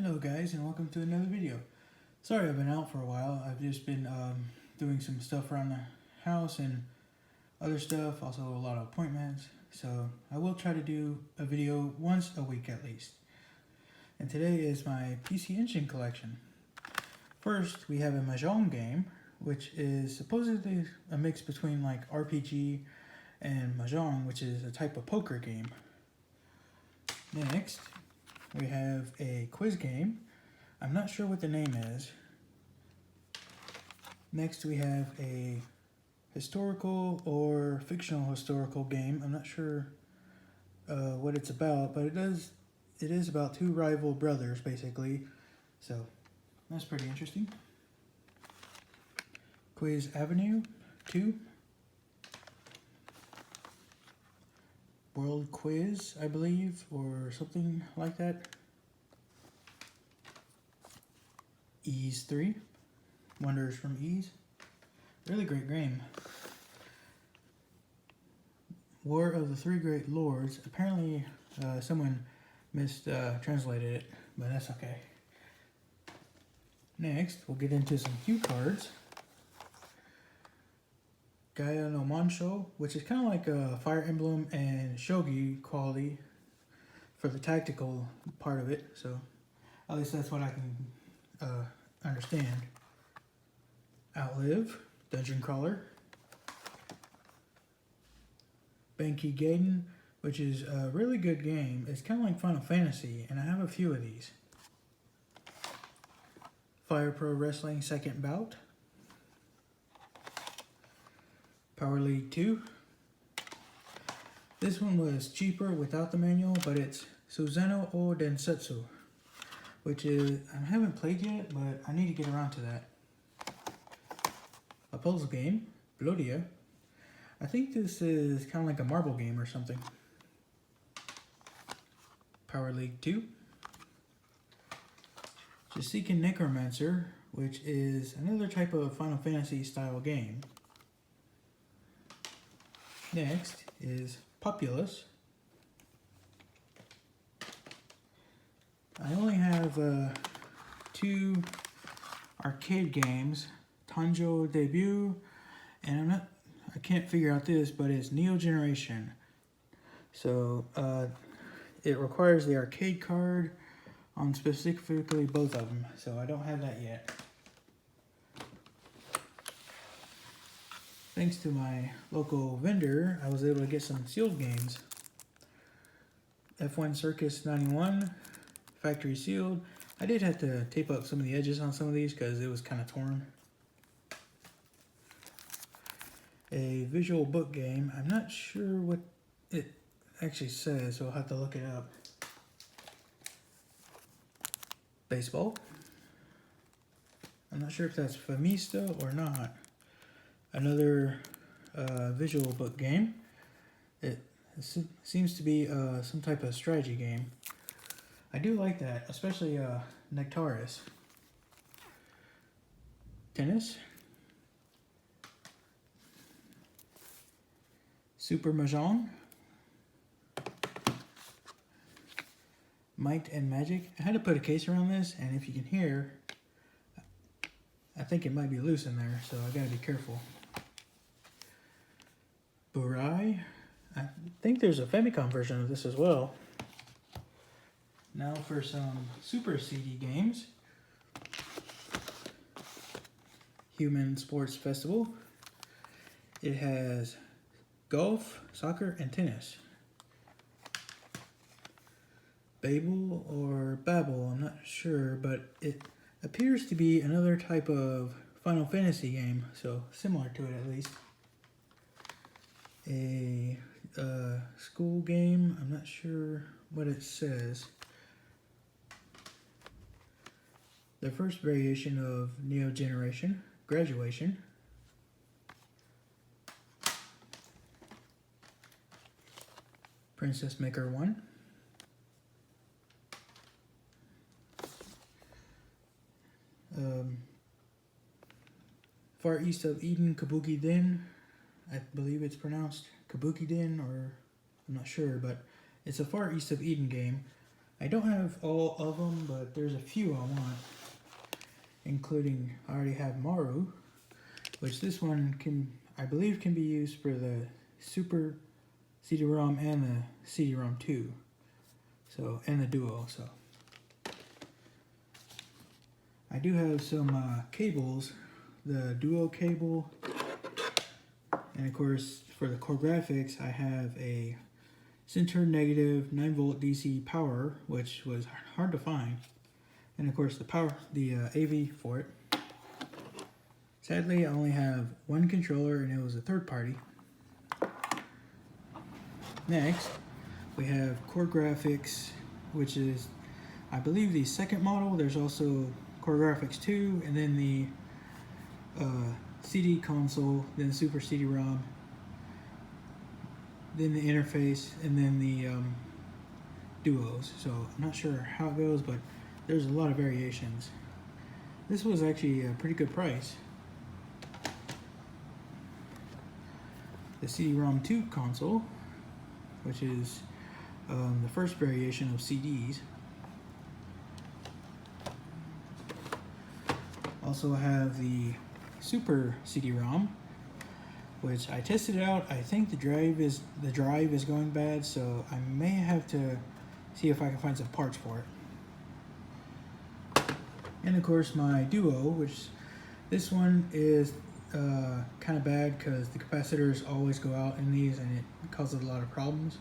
Hello guys, and welcome to another video. Sorry I've been out for a while. I've just been doing some stuff around the house and other stuff, also a lot of appointments. So I will try to do a video once a week at least. And today is my PC Engine collection. First, we have a Mahjong game, which is supposedly a mix between like RPG and Mahjong, which is a type of poker game. Next, we have a quiz game. I'm not sure what the name is. Next we have a historical or fictional historical game. I'm not sure what it's about, but it is about two rival brothers basically. So that's pretty interesting. Quiz Avenue 2. World Quiz, I believe, or something like that. Ease 3. Wonders from Ease. Really great game. War of the Three Great Lords. Apparently someone mistranslated it, but that's okay. Next, we'll get into some cue cards. Gaia no Mansho, which is kind of like a Fire Emblem and Shogi quality for the tactical part of it. So at least that's what I can understand. Outlive, Dungeon Crawler. Benki Gaiden, which is a really good game. It's kind of like Final Fantasy, and I have a few of these. Fire Pro Wrestling Second Bout. Power League 2. This one was cheaper without the manual, but it's Suzano o Densetsu, which is, I haven't played yet, but I need to get around to that. A puzzle game, Blodia. I think this is kind of like a marble game or something. Power League 2. Jasican Necromancer, which is another type of Final Fantasy style game. Next is Populous. I only have two arcade games, Tanjo Debut, and I can't figure out this, but it's Neo Generation. So it requires the arcade card on specifically both of them, so I don't have that yet. Thanks to my local vendor, I was able to get some sealed games. F1 Circus 91, factory sealed. I did have to tape up some of the edges on some of these because it was kind of torn. A visual book game. I'm not sure what it actually says, so I'll have to look it up. Baseball. I'm not sure if that's Famista or not. Another visual book game. It seems to be some type of strategy game. I do like that, especially Nectaris. Tennis. Super Mahjong. Might and Magic. I had to put a case around this, and if you can hear, I think it might be loose in there, so I gotta be careful. Burai. I think there's a Famicom version of this as well. Now for some Super CD games. Human Sports Festival. It has golf, soccer, and tennis. Babel or Babel, I'm not sure, but it appears to be another type of Final Fantasy game, so similar to it at least. A school game, I'm not sure what it says. The first variation of Neo Generation, Graduation. Princess Maker 1. Far East of Eden, Kabuki Den. I believe it's pronounced Kabuki Den, or I'm not sure, but it's a Far East of Eden game. I don't have all of them, but there's a few I want, including I already have Maru, which this one I believe can be used for the Super CD-ROM and the CD-ROM 2, so, and the Duo. So I do have some cables, the Duo cable, and of course for the core graphics I have a center negative 9-volt DC power, which was hard to find, and of course the AV for it. Sadly, I only have one controller and it was a third party. Next, we have core graphics, which is I believe the second model. There's also core graphics 2, and then the CD console, then the Super CD-ROM, then the interface, and then the Duos. So I'm not sure how it goes, but there's a lot of variations. This was actually a pretty good price. The CD-ROM 2 console, which is the first variation of CDs. Also have the Super CD-ROM, which I tested it out. I think the drive is going bad, so I may have to see if I can find some parts for it. And of course my Duo, which this one is kind of bad because the capacitors always go out in these and it causes a lot of problems.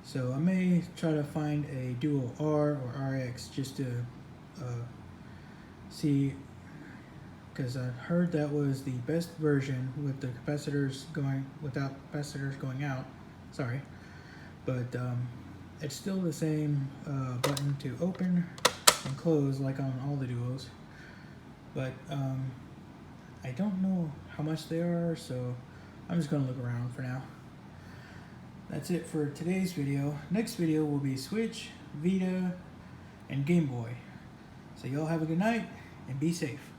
So I may try to find a Duo R or RX just to see, because I heard that was the best version with the capacitors going without capacitors going out. Sorry, but it's still the same button to open and close like on all the Duos. But I don't know how much they are, so I'm just gonna look around for now. That's it for today's video. Next video will be Switch, Vita, and Game Boy. So y'all have a good night and be safe.